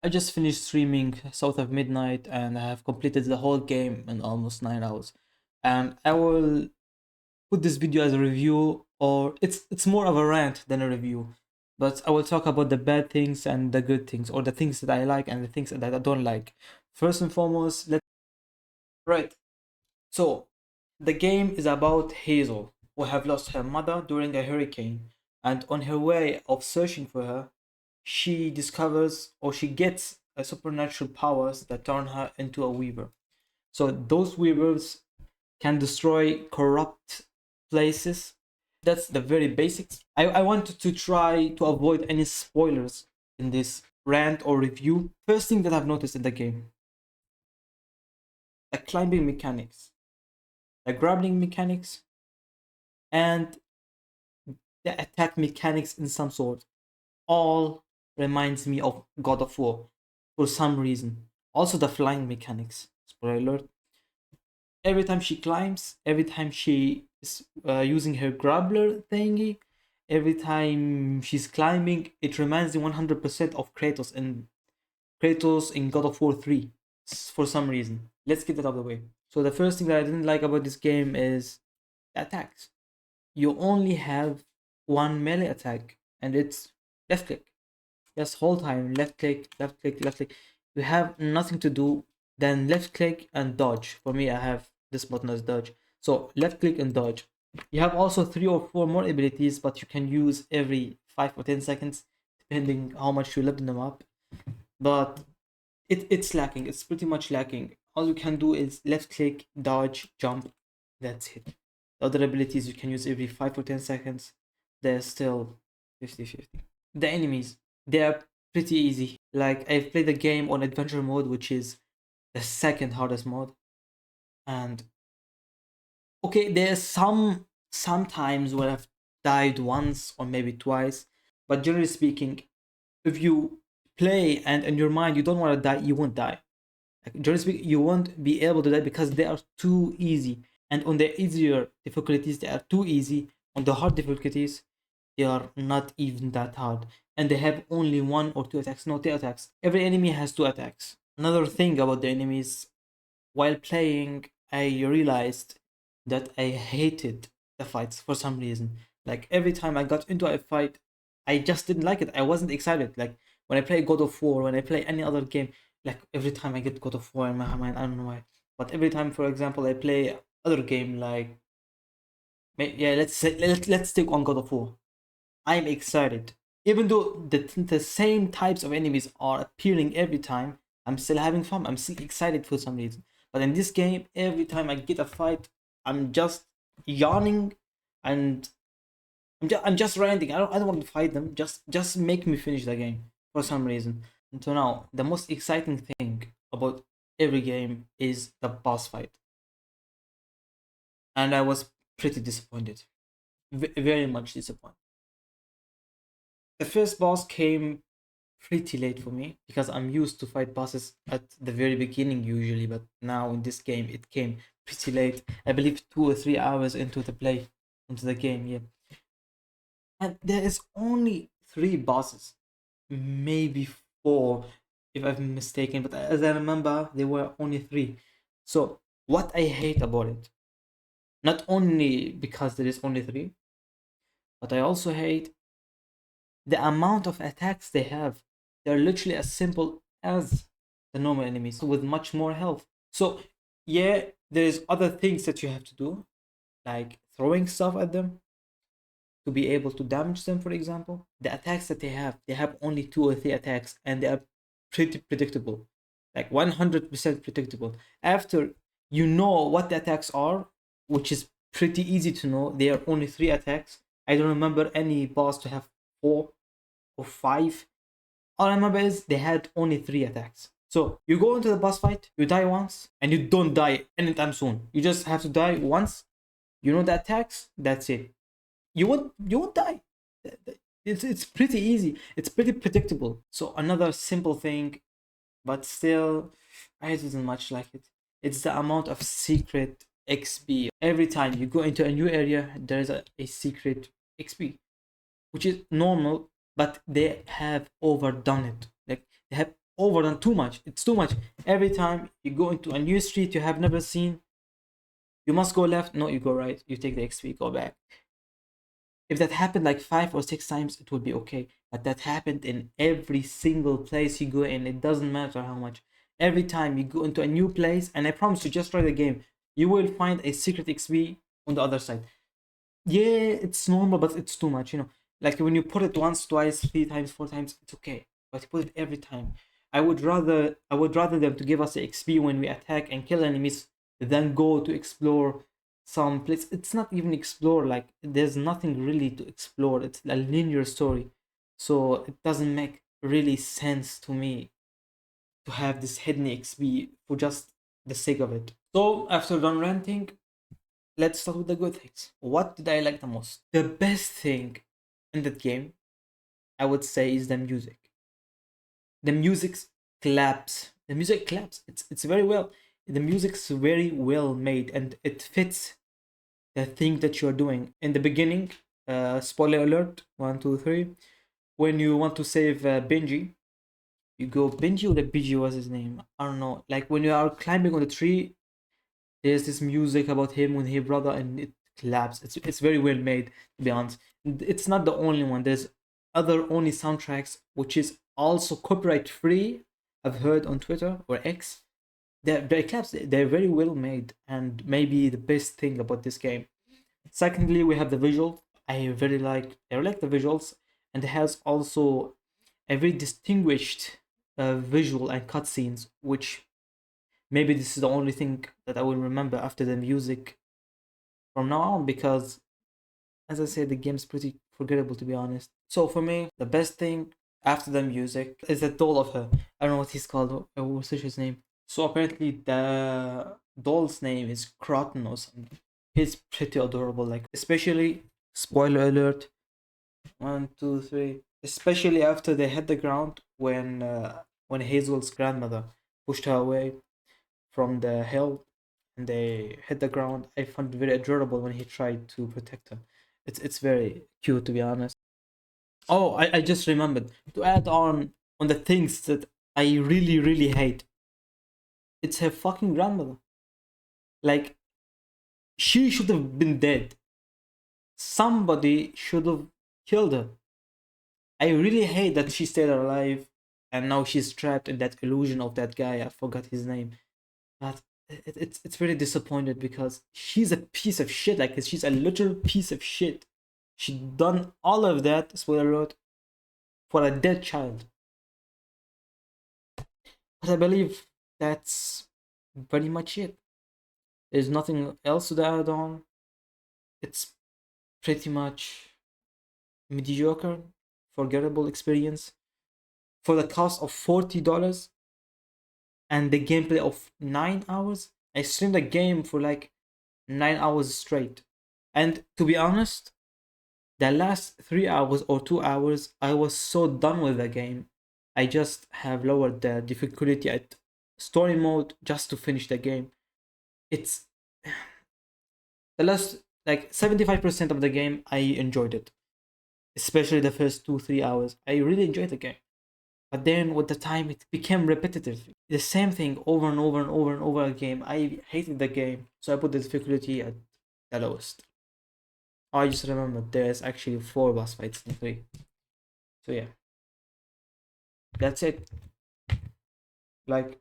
I just finished streaming South of Midnight and I have completed the whole game in almost 9 hours. And I will put this video as a review, or it's more of a rant than a review. But I will talk about the bad things and the good things, or the things that I like and the things that I don't like. First and foremost, right. So the game is about Hazel, who have lost her mother during a hurricane, and on her way of searching for her, she discovers or she gets a supernatural powers that turn her into a weaver. So those weavers can destroy corrupt places. That's the very basics. I wanted to try to avoid any spoilers in this rant or review. First thing that I've noticed in the game, the climbing mechanics, the grappling mechanics, and the attack mechanics in some sort all reminds me of God of War for some reason. Also the flying mechanics. Spoiler alert. Every time she climbs, every time she is using her grappler thingy, every time she's climbing, it reminds me 100% of Kratos in God of War 3 for some reason. Let's get that out of the way. So the first thing that I didn't like about this game is the attacks. You only have one melee attack, and it's left click. Yes, whole time left click, left click, left click. You have nothing to do than left click and dodge. For me, I have this button as dodge. So left click and dodge. You have also 3 or 4 more abilities, but you can use every 5 or 10 seconds, depending how much you left them up. But it's lacking. It's pretty much lacking. All you can do is left click, dodge, jump. That's it. The other abilities you can use every 5 or 10 seconds. They're still 50-50. The enemies, they are pretty easy. Like, I've played the game on adventure mode, which is the second hardest mode. And okay, there's sometimes where I've died once or maybe twice, but generally speaking, if you play and in your mind you don't want to die, you won't die. Like, generally speaking, you won't be able to die because they are too easy. And on the easier difficulties, they are too easy. On the hard difficulties, they are not even that hard. And they have only 1 or 2 attacks, no 2 attacks. Every enemy has 2 attacks. Another thing about the enemies, while playing, I realized that I hated the fights for some reason. Like, every time I got into a fight, I just didn't like it. I wasn't excited. Like, when I play God of War, when I play any other game, like, every time I get God of War in my mind, I don't know why. But every time, for example, I play other game like, yeah, let's take on God of War. I'm excited. Even though the same types of enemies are appearing every time, I'm still having fun. I'm still excited for some reason. But in this game, every time I get a fight, I'm just yawning and I'm just ranting. I don't want to fight them. Just make me finish the game for some reason. Until now, the most exciting thing about every game is the boss fight. And I was pretty disappointed. Very much disappointed. The first boss came pretty late for me because I'm used to fight bosses at the very beginning usually, but now in this game it came pretty late. I believe 2 or 3 hours into the game, yeah. And there is only 3 bosses, maybe 4 if I'm mistaken, but as I remember, there were only 3. So what I hate about it, not only because there is only 3, but I also hate the amount of attacks they have. They're literally as simple as the normal enemies with much more health. So yeah, there's other things that you have to do, like throwing stuff at them to be able to damage them, for example. The attacks that they have only 2 or 3 attacks, and they are pretty predictable, like 100% predictable. After you know what the attacks are, which is pretty easy to know, they are only 3 attacks. I don't remember any boss to have 4 or 5. All I remember is they had only 3 attacks. So you go into the boss fight, you die once, and you don't die anytime soon. You just have to die once. You know the attacks, that's it. You won't die. It's pretty easy. It's pretty predictable. So another simple thing, but still, I didn't much like it. It's the amount of secret XP. Every time you go into a new area, there is a secret XP, which is normal, but they have overdone it. Like, they have overdone too much. It's too much. Every time you go into a new street you have never seen, you must go left. No, you go right. You take the XP, go back. If that happened like 5 or 6 times, it would be okay. But that happened in every single place you go in. It doesn't matter how much. Every time you go into a new place, and I promise you, just try the game, you will find a secret XP on the other side. Yeah, it's normal, but it's too much, you know. Like when you put it once, twice, 3 times, 4 times, it's okay. But you put it every time. I would rather them to give us the XP when we attack and kill enemies than go to explore some place. It's not even explore, like there's nothing really to explore. It's a linear story. So it doesn't make really sense to me to have this hidden XP for just the sake of it. So after done ranting, let's start with the good things. What did I like the most? The best thing in that game, I would say, is the music. The music claps. The music claps. It's very well. The music's very well made and it fits the thing that you're doing. In the beginning, spoiler alert, one, two, three. When you want to save Benji, you go Benji or the BG was his name. I don't know. Like when you are climbing on the tree, there's this music about him with his brother, and it claps. It's very well made, to be honest. It's not the only one. There's other only soundtracks which is also copyright free. I've heard on Twitter or X. Their claps, they're very well made, and maybe the best thing about this game. Secondly, we have the visual. I like the visuals, and it has also a very distinguished visual and cutscenes, which maybe this is the only thing that I will remember after the music from now on, because as I said, the game's pretty forgettable, to be honest. So for me, the best thing after the music is the doll of her. I don't know what he's called. What's his name? So apparently the doll's name is Croton or something. He's pretty adorable, like especially, spoiler alert, one, two, three. Especially after they hit the ground when Hazel's grandmother pushed her away from the hill and they hit the ground. I found it very adorable when he tried to protect her. It's very cute, to be honest. Oh, I just remembered to add on the things that I really really hate. It's her fucking grandmother. Like she should have been dead. Somebody should have killed her. I really hate that she stayed alive and now she's trapped in that illusion of that guy. I forgot his name. But it's really disappointed because she's a piece of shit. Like she's a literal piece of shit. She done all of that, spoiler alert, for a dead child. But I believe that's pretty much it. There's nothing else to add on. It's pretty much mediocre, forgettable experience for the cost of $40 and the gameplay of 9 hours. I streamed the game for like 9 hours straight, and to be honest, the last 3 hours or 2 hours, I was so done with the game. I just have lowered the difficulty at story mode just to finish the game. It's the last like 75% of the game. I enjoyed it, especially the first 2 3 hours. I really enjoyed the game. But then with the time, it became repetitive. The same thing over and over and over and over again. I hated the game, so I put the difficulty at the lowest. I just remembered there's actually 4 boss fights in 3. So yeah, that's it. Like